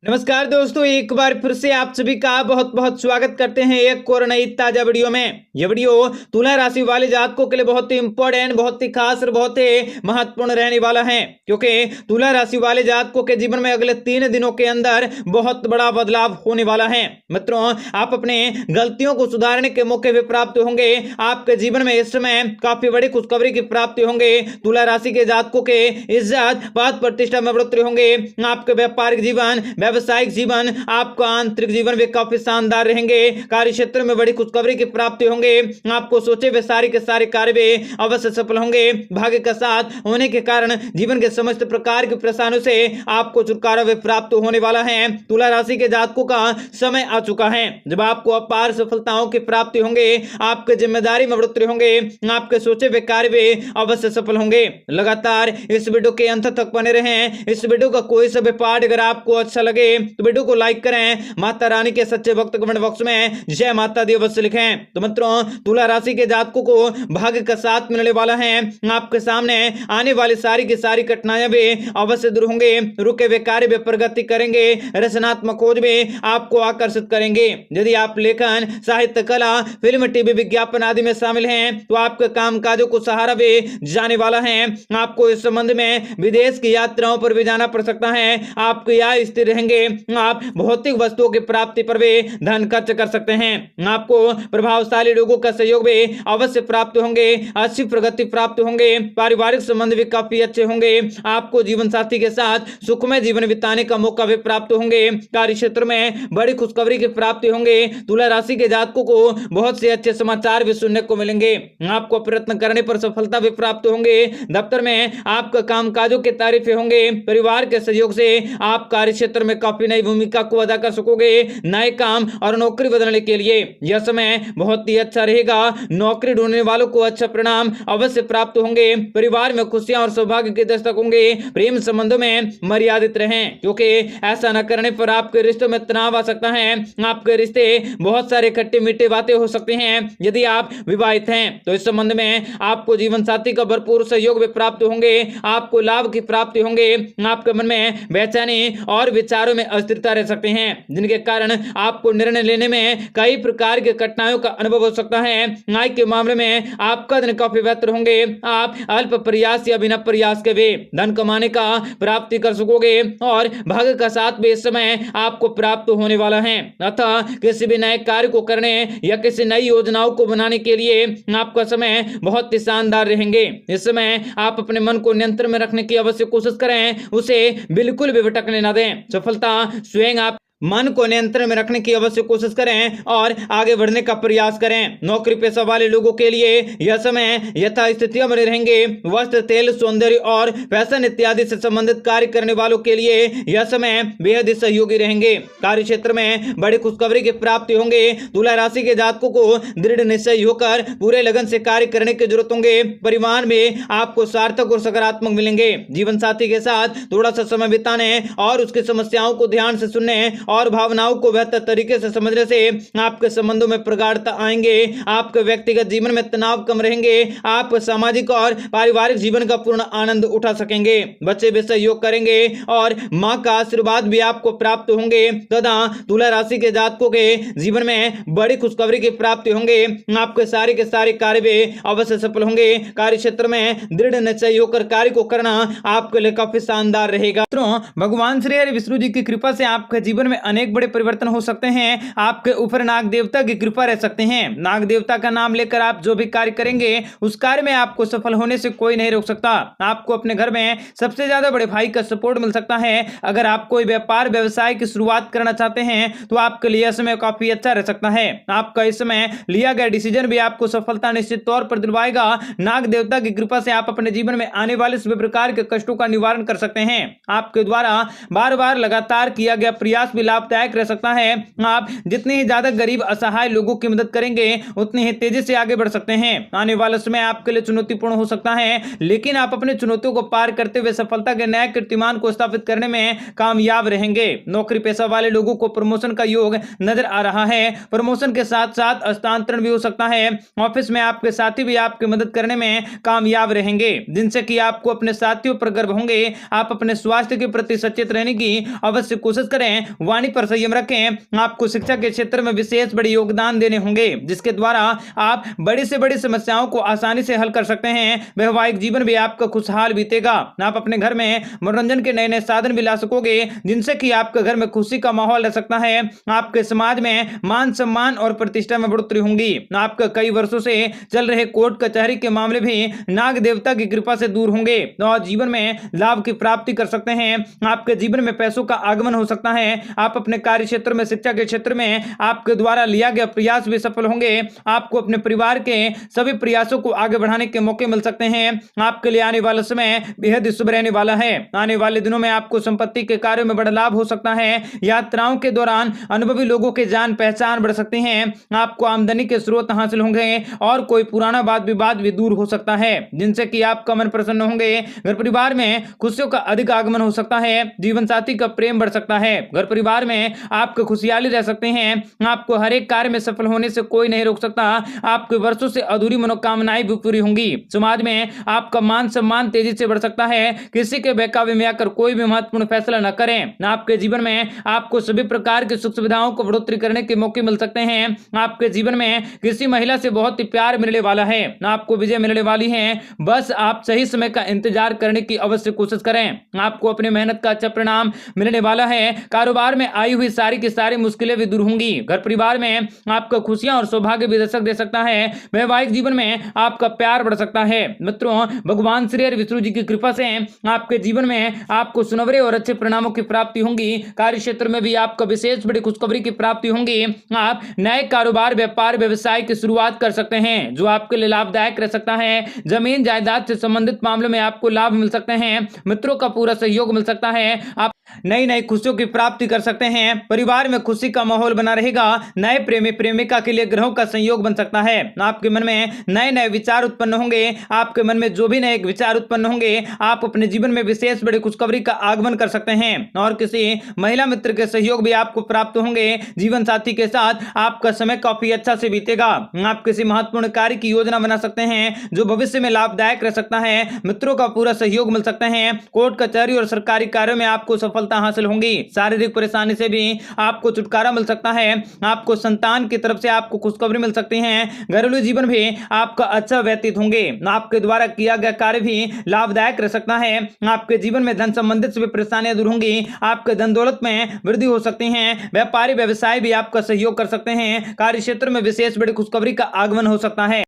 नमस्कार दोस्तों, एक बार फिर से आप सभी का बहुत बहुत स्वागत करते हैं एक और नई ताजा वीडियो में। यह वीडियो तुला राशि वाले जातकों के लिए बहुत ही इंपॉर्टेंट, बहुत ही खास और बहुत ही महत्वपूर्ण रहने वाला है, क्योंकि तुला राशि वाले जातकों के जीवन में अगले 3 दिनों के अंदर बहुत बड़ा बदलाव होने वाला है। मित्रों, आप अपने गलतियों को सुधारने के मौके भी प्राप्त होंगे। आपके जीवन में इस समय काफी बड़ी खुशखबरी की प्राप्ति होंगे। तुला राशि के जातकों के इज्जत पद प्रतिष्ठा में बढ़ोतरी होंगे। आपके व्यापारिक जीवन, व्यवसायिक जीवन, आपका आंतरिक जीवन भी काफी शानदार रहेंगे। कार्य क्षेत्र में बड़ी खुशखबरी की प्राप्ति होंगे। आपको सोचे हुए सारे के सारे कार्य भी अवश्य सफल होंगे। भाग्य का साथ होने के कारण जीवन के समस्त प्रकार की परेशानियों से आपको छुटकारा भी प्राप्त होने वाला है। तुला राशि के जातकों का समय आ चुका है जब आपको अपार सफलताओं की प्राप्ति होंगे। आपके जिम्मेदारी में बढ़ोतरी होंगे। आपके सोचे हुए कार्य भी अवश्य सफल होंगे। लगातार इस वीडियो के अंत तक बने रहें। इस वीडियो का कोई सा भी पार्ट अगर आपको अच्छा लगे तो वीडियो को लाइक करें। माता रानी के सच्चे भक्त कमेंट बॉक्स में जय माता दी अवश्य लिखें। तो मित्रों, तुला राशि के जातकों को भाग्य का साथ मिलने वाला है। आपके सामने आने वाली सारी की सारी कठिनाइयां भी अवश्य दूर होंगे। रुके हुए कार्य भी प्रगति करेंगे। रचनात्मक खोज भी आपको आकर्षित करेंगे। यदि आप लेखन, साहित्य, कला, फिल्म, टीवी, विज्ञापन आदि में शामिल हैं तो आपके कामकाजों को सहारा भी जाने वाला है। आपको इस संबंध में विदेश की यात्राओं पर भी जाना पड़ सकता है। आपकी आय स्थिर रहेंगे। आप भौतिक वस्तुओं की प्राप्ति पर भी धन खर्च कर सकते हैं। आपको प्रभावशाली लोगों का सहयोग भी अवश्य प्राप्त होंगे। अच्छी प्रगति प्राप्त होंगे। पारिवारिक संबंध भी काफी अच्छे होंगे। आपको जीवन साथी के साथ सुखमय जीवन बिताने का मौका भी प्राप्त होंगे। कार्य क्षेत्र में बड़ी खुशखबरी की प्राप्ति होंगे। तुला राशि के जातकों को बहुत से अच्छे समाचार भी सुनने को मिलेंगे। आपको प्रयत्न करने पर सफलता भी प्राप्त होंगे। दफ्तर में आपका कामकाजों की तारीफें होंगे। परिवार के सहयोग से आप कार्य क्षेत्र में काफी नई भूमिका को अदा कर सकोगे। नए काम और नौकरी बदलने के लिए यह समय बहुत ही अच्छा रहेगा। नौकरी ढूंढने वालों को अच्छा परिणाम अवश्य प्राप्त होंगे। परिवार में खुशियां और सौभाग्य के दस्तक होंगे। प्रेम संबंधों में मर्यादित रहें, क्योंकि ऐसा न करने पर आपके रिश्तों में तनाव आ सकता है। आपके रिश्ते बहुत सारे खट्टे मीठे बातें हो सकते हैं। यदि आप विवाहित हैं तो इस संबंध में आपको जीवन साथी का भरपूर सहयोग भी प्राप्त होंगे। आपको लाभ की प्राप्ति होंगे। आपके मन में बेचैनी और विचारों में अस्थिरता रह सकते हैं, जिनके कारण आपको निर्णय लेने में कई प्रकार के कठिनाइयों का अनुभव हो सकता है। आय के मामले में आपका दिन काफी बेहतर होंगे। आप अल्प प्रयास या बिना प्रयास के भी धन कमाने का प्राप्ति कर सकोगे और भाग्य का साथ भी इस समय आपको प्राप्त होने वाला है। अतः किसी भी नए कार्य को करने या किसी नई योजनाओं को बनाने के लिए आपका समय बहुत ही शानदार रहेंगे। इस समय आप अपने मन को नियंत्रण में रखने की अवश्य कोशिश करें। उसे बिल्कुल भी भटकने न दें। सफलता स्वयं आप मन को नियंत्रण में रखने की अवश्य कोशिश करें और आगे बढ़ने का प्रयास करें। नौकरी पेशा वाले लोगों के लिए यह समय यथास्थितियां बने रहेंगे। वस्त्र, तेल, सौंदर्य और फैशन इत्यादि से संबंधित कार्य करने वालों के लिए यह समय बेहद ही सहयोगी रहेंगे। कार्य क्षेत्र में बड़ी खुशखबरी की प्राप्ति होंगे। तुला राशि के जातकों को दृढ़ निश्चय होकर पूरे लगन से कार्य करने की जरूरत होंगे। परिवार में आपको सार्थक और सकारात्मक मिलेंगे। जीवन साथी के साथ थोड़ा सा समय बिताने और उसकी समस्याओं को ध्यान से सुनने और भावनाओं को बेहतर तरीके से समझने से आपके संबंधों में प्रगाढ़ता आएंगे। आपके व्यक्तिगत जीवन में तनाव कम रहेंगे। आप सामाजिक और पारिवारिक जीवन का पूर्ण आनंद उठा सकेंगे। बच्चे भी सहयोग करेंगे और मां का आशीर्वाद भी आपको प्राप्त होंगे। तथा तुला राशि के जातकों के जीवन में बड़ी खुशखबरी की प्राप्ति होंगे। आपके सारे के सारे कार्य भी अवश्य सफल होंगे। कार्य क्षेत्र में दृढ़ निश्चय होकर कार्य को करना आपके लिए काफी शानदार रहेगा। भगवान श्री हरि विष्णु जी की कृपा से आपके जीवन में अनेक बड़े परिवर्तन हो सकते हैं। आपके ऊपर नाग देवता की कृपा रह सकते हैं। नाग देवता का नाम लेकर आप जो भी कार्य करेंगे उस कार्य में आपको सफल होने से कोई नहीं रोक सकता। आपको अपने घर में सबसे ज्यादा बड़े भाई का सपोर्ट मिल सकता है। अगर आप कोई व्यापार व्यवसाय की शुरुआत करना चाहते हैं तो आपके लिए समय काफी अच्छा रह सकता है। आपका इस समय लिया गया डिसीजन भी आपको सफलता निश्चित तौर पर दिलवाएगा। नाग देवता की कृपा से आप अपने जीवन में आने वाले सभी प्रकार के कष्टों का निवारण कर सकते हैं। आपके द्वारा बार बार लगातार किया गया प्रयास भी लाभदायक रह सकता है। आप जितनी ही ज्यादा गरीब असहाय लोगों की मदद करेंगे उतनी ही तेजी से आगे बढ़ सकते हैं। आने वाला समय आपके लिए चुनौतीपूर्ण हो सकता है, लेकिन आप अपनी चुनौतियों को पार करते हुए सफलता के नए कीर्तिमान को स्थापित करने में कामयाब रहेंगे। नौकरी पेशा वाले लोगों को प्रमोशन का योग नजर आ रहा है। प्रमोशन के साथ साथ हस्तांतरण भी हो सकता है। ऑफिस में आपके साथी भी आपकी मदद करने में कामयाब रहेंगे, जिनसे कि आपको अपने साथियों पर गर्व होंगे। आप अपने स्वास्थ्य के प्रति सचेत रहने की अवश्य कोशिश करें। वाणी पर संयम रखें। आपको शिक्षा के क्षेत्र में विशेष बड़े योगदान देने होंगे, जिसके द्वारा आप बड़ी से बड़ी समस्याओं को आसानी से हल कर सकते हैं। वैवाहिक जीवन भी आपका खुशहाल बीतेगा। आप अपने घर में मनोरंजन के नए नए साधन भी ला सकोगे, जिनसे कि आपके घर में खुशी का माहौल रह सकता है। आपके समाज में मान सम्मान और प्रतिष्ठा में बढ़ोतरी होंगी। आपका कई वर्षों से चल रहे कोर्ट कचहरी के मामले भी नाग देवता की कृपा से दूर होंगे और जीवन में लाभ की प्राप्ति कर सकते हैं। आपके जीवन में पैसों का आगमन हो सकता है। आप अपने कार्य क्षेत्र में, शिक्षा के क्षेत्र में आपके द्वारा लिया गया प्रयास भी सफल होंगे। आपको अपने परिवार के सभी प्रयासों को आगे बढ़ाने के मौके मिल सकते हैं। आपके लिए आने वाला समय बेहद शुभ रहने वाला है। आने वाले दिनों में आपको संपत्ति के कार्यों में बड़ा लाभ हो सकता है। यात्राओं के दौरान अनुभवी लोगों के जान पहचान बढ़ सकती हैं। आपको आमदनी के स्रोत हासिल होंगे और कोई पुराना वाद विवाद भी दूर हो सकता है, जिनसे कि आपका मन प्रसन्न होंगे। घर परिवार में खुशियों का अधिक आगमन हो सकता है। जीवन साथी का प्रेम बढ़ सकता है। घर परिवार में आपको खुशहाली रह सकते हैं। आपको हर एक कार्य में सफल होने से कोई नहीं रोक सकता। आपके वर्षों से अधूरी मनोकामनाएं भी पूरी होंगी। समाज में आपका मान सम्मान तेजी से बढ़ सकता है। किसी के बहकावे में आकर कोई भी महत्वपूर्ण फैसला न करें। आपके जीवन में आपको सभी प्रकार की सुख सुविधाओं को बढ़ोतरी करने के मौके मिल सकते हैं। आपके जीवन में किसी महिला से बहुत ही प्यार मिलने वाला है। आपको विजय मिलने वाली है। बस आप सही समय का इंतजार करने की अवश्य कोशिश करें। आपको अपनी मेहनत का अच्छा परिणाम मिलने वाला है। कारोबार में आई हुई सारी की सारी मुश्किलें भी दूर होंगी। घर परिवार में आपको खुशियां और सौभाग्य भी दस्तक दे सकता है। वैवाहिक जीवन में आपका प्यार बढ़ सकता है। मित्रों, भगवान श्री हरि विष्णु जी की कृपा से आपके जीवन में आपको सुनहरे और अच्छे परिणामों की प्राप्ति होंगी। कार्य क्षेत्र में भी आपको विशेष बड़ी खुशखबरी की प्राप्ति होंगी। आप नए कारोबार, व्यापार, व्यवसाय की शुरुआत कर सकते हैं, जो आपके लिए लाभदायक रह सकता है। जमीन जायदाद से संबंधित मामलों में आपको लाभ मिल सकते हैं। मित्रों का पूरा सहयोग मिल सकता है। आप नई नई खुशियों की प्राप्ति कर सकते हैं। परिवार में खुशी का माहौल बना रहेगा। नए प्रेमी प्रेमिका के लिए ग्रहों का संयोग बन सकता है। आपके मन में नए नए विचार उत्पन्न होंगे। आपके मन में जो भी नए विचार उत्पन्न होंगे, आप अपने जीवन में विशेष बड़ी खुशखबरी का आगमन कर सकते हैं और किसी महिला मित्र के सहयोग भी आपको प्राप्त होंगे। जीवन साथी के साथ आपका समय काफी अच्छा से बीतेगा। आप किसी महत्वपूर्ण कार्य की योजना बना सकते हैं, जो भविष्य में लाभदायक रह सकता है। मित्रों का पूरा सहयोग मिल सकता है। कोर्ट कचहरी और सरकारी कार्यों में आपको सफलता हासिल होंगी। शारीरिक परेशानी से भी आपको छुटकारा मिल सकता है। आपको संतान की तरफ से आपको खुशखबरी मिल सकती है। घरेलू जीवन भी आपका अच्छा व्यतीत होंगे। आपके द्वारा किया गया कार्य भी लाभदायक रह सकता है। आपके जीवन में धन संबंधित सभी परेशानियां दूर होंगी। आपके धन दौलत में वृद्धि हो सकती है। व्यापारी व्यवसाय भी आपका सहयोग कर सकते हैं। कार्य क्षेत्र में विशेष बड़ी खुशखबरी का आगमन हो सकता है।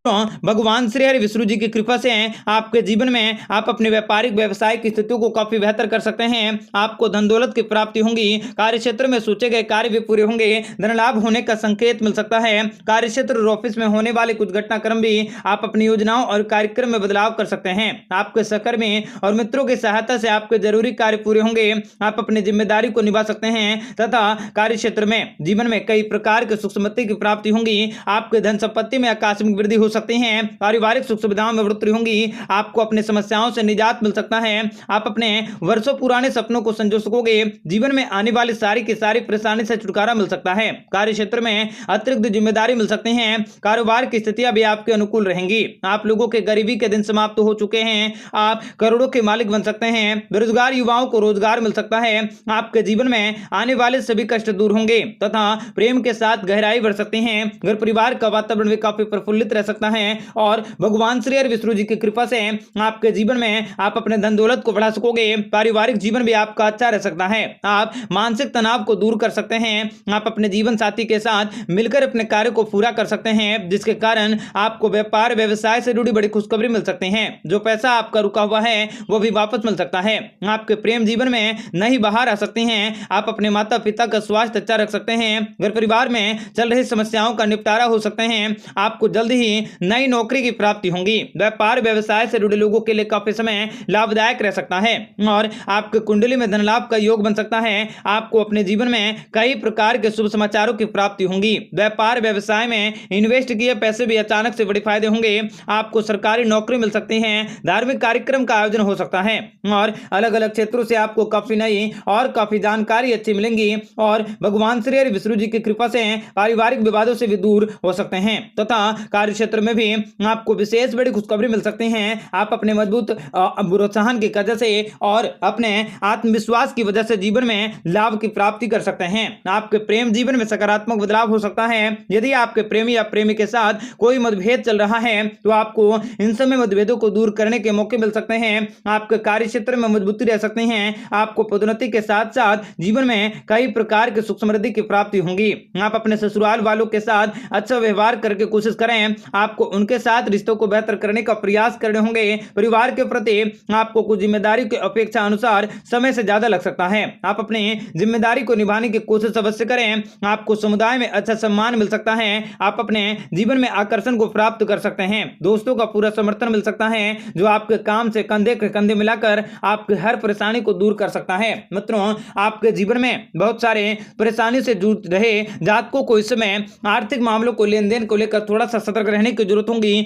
भगवान श्री हरि विष्णु जी की कृपा से आपके जीवन में आप अपने व्यापारिक व्यवसाय की स्थितियों को काफी बेहतर कर सकते हैं। आपको धन दौलत की प्राप्ति होंगी। कार्य क्षेत्र में सोचे गए कार्य भी पूरे होंगे। धन लाभ होने का संकेत मिल सकता है। कार्य क्षेत्र और ऑफिस में होने वाले कुछ घटनाक्रम भी आप अपनी योजनाओं और कार्यक्रम में बदलाव कर सकते हैं। आपके सहकर्मी और मित्रों की सहायता से आपके जरूरी कार्य पूरे होंगे। आप अपनी जिम्मेदारी को निभा सकते हैं तथा कार्य क्षेत्र में जीवन में कई प्रकार के सुख समृद्धि की प्राप्ति होंगी। आपके धन संपत्ति में आकस्मिक वृद्धि हो सकती है। पारिवारिक सुख सुविधाओं में बढ़ोतरी होंगी। आपको अपनी समस्याओं से निजात मिल सकता है। आप अपने वर्षों पुराने सपनों को संजो सकोगे। जीवन में आने वाली सारी की सारी परेशानी से छुटकारा मिल सकता है। कार्य क्षेत्र में अतिरिक्त जिम्मेदारी मिल सकती है। कारोबार की स्थितियां भी आपके अनुकूल रहेंगी। आप लोगों के गरीबी के दिन समाप्त हो चुके हैं। आप करोड़ों के मालिक बन सकते हैं। बेरोजगार युवाओं को रोजगार मिल सकता है। आपके जीवन में आने वाले सभी कष्ट दूर होंगे तथा प्रेम के साथ गहराई बढ़ सकती है। घर परिवार का वातावरण भी काफी प्रफुल्लित रह सकता है और भगवान श्री हरि विष्णु जी की कृपा से आपके जीवन में आप अपने धन दौलत को बढ़ा सकोगे। पारिवारिक जीवन भी आपका अच्छा रह सकता है। आप मानसिक तनाव को दूर कर सकते हैं। आप अपने जीवन साथी के साथ मिलकर अपने कार्य को पूरा कर सकते हैं, जिसके कारण आपको व्यापार व्यवसाय से जुड़ी बड़ी खुशखबरी मिल सकती है। जो पैसा आपका रुका हुआ है वो भी वापस मिल सकता है। आपके प्रेम जीवन में नई बहार आ सकती है। आप अपने माता पिता का स्वास्थ्य अच्छा रख सकते हैं। घर परिवार में चल रही समस्याओं का निपटारा हो सकते हैं। आपको जल्द ही नई नौकरी की प्राप्ति होगी। व्यापार व्यवसाय से जुड़े लोगों के लिए काफी समय लाभदायक रह सकता है और आपके कुंडली में धन लाभ आपका योग बन सकता है। आपको अपने जीवन में कई प्रकार के शुभ समाचारों की प्राप्ति होंगी। व्यापार व्यवसाय में इन्वेस्ट किए पैसे भी अचानक से बड़े फायदे होंगे। आपको सरकारी नौकरी मिल सकती है। धार्मिक कार्यक्रम का आयोजन हो सकता है और अलग अलग क्षेत्रों से आपको काफी नई और काफी जानकारी अच्छी मिलेंगी और भगवान श्री हरि विष्णु जी की कृपा से पारिवारिक विवादों से भी दूर हो सकते हैं तथा कार्य क्षेत्र में भी आपको विशेष बड़ी खुशखबरी मिल सकती है। आप अपने मजबूत प्रोत्साहन की वजह से और अपने आत्मविश्वास की वजह से जीवन में लाभ की प्राप्ति कर सकते हैं। आपके प्रेम जीवन में सकारात्मक बदलाव हो सकता है। यदि आपके प्रेमी या प्रेमी के साथ कोई मतभेद चल रहा है तो आपको इन समय मतभेदों को दूर करने के मौके मिल सकते हैं। आपके कार्य क्षेत्र में मजबूती रह सकते हैं। आपको पदोन्नति के साथ साथ जीवन में कई प्रकार की सुख समृद्धि की प्राप्ति होंगी। आप अपने ससुराल वालों के साथ अच्छा व्यवहार करके कोशिश करें। आपको उनके साथ रिश्तों को बेहतर करने का प्रयास करने होंगे। परिवार के प्रति आपको कुछ जिम्मेदारी की अपेक्षा अनुसार समय से ज्यादा लग सकता है। आप अपनी जिम्मेदारी को निभाने की कोशिश अवश्य करें। आपको समुदाय में अच्छा सम्मान मिल सकता है। आप अपने जीवन में आकर्षण को प्राप्त कर सकते हैं। दोस्तों का पूरा समर्थन मिल सकता है जो आपके काम से कंधे के कंधे मिलाकर आपकी हर परेशानी को दूर कर सकता है। मित्रों, आपके जीवन में बहुत सारे परेशानी से जूझ रहे जातकों को इस समय आर्थिक मामलों को लेन देन को लेकर थोड़ा सा सतर्क रहने की जरूरत होगी।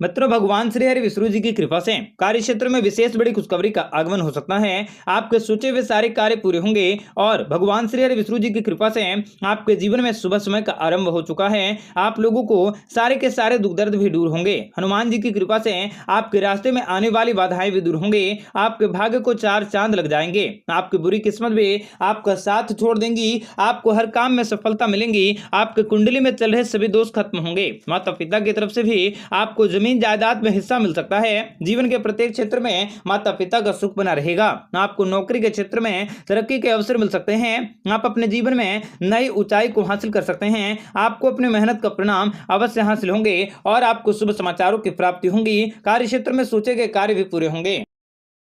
मित्रों, भगवान श्री हरि विष्णु जी की कृपा से कार्य क्षेत्र में विशेष बड़ी खुशखबरी का आगमन हो सकता है। आपके सोचे हुए सारे कार्य पूरे होंगे और भगवान श्री हरि विष्णु जी की कृपा से आपके जीवन में शुभ समय का आरंभ हो चुका है। आप लोगों को सारे के सारे दुख दर्द भी दूर होंगे। हनुमान जी की कृपा से आपके रास्ते में आने वाली बाधाएं भी दूर होंगे। आपके भाग्य को चार चांद लग जाएंगे। आपकी बुरी किस्मत भी आपका साथ छोड़ देंगी। आपको हर काम में सफलता मिलेंगी। आपके कुंडली में चल रहे सभी दोष खत्म होंगे। माता पिता की तरफ से भी आपको जमीन जायदाद में हिस्सा मिल सकता है। जीवन के प्रत्येक क्षेत्र में माता पिता का सुख बना रहेगा। आपको नौकरी के क्षेत्र में तरक्की के अवसर मिल सकते हैं। आप अपने जीवन में नई ऊंचाई को हासिल कर सकते हैं। आपको अपनी मेहनत का परिणाम अवश्य हासिल होंगे और आपको शुभ समाचारों की प्राप्ति होंगी। कार्य क्षेत्र में सोचे गए कार्य भी पूरे होंगे।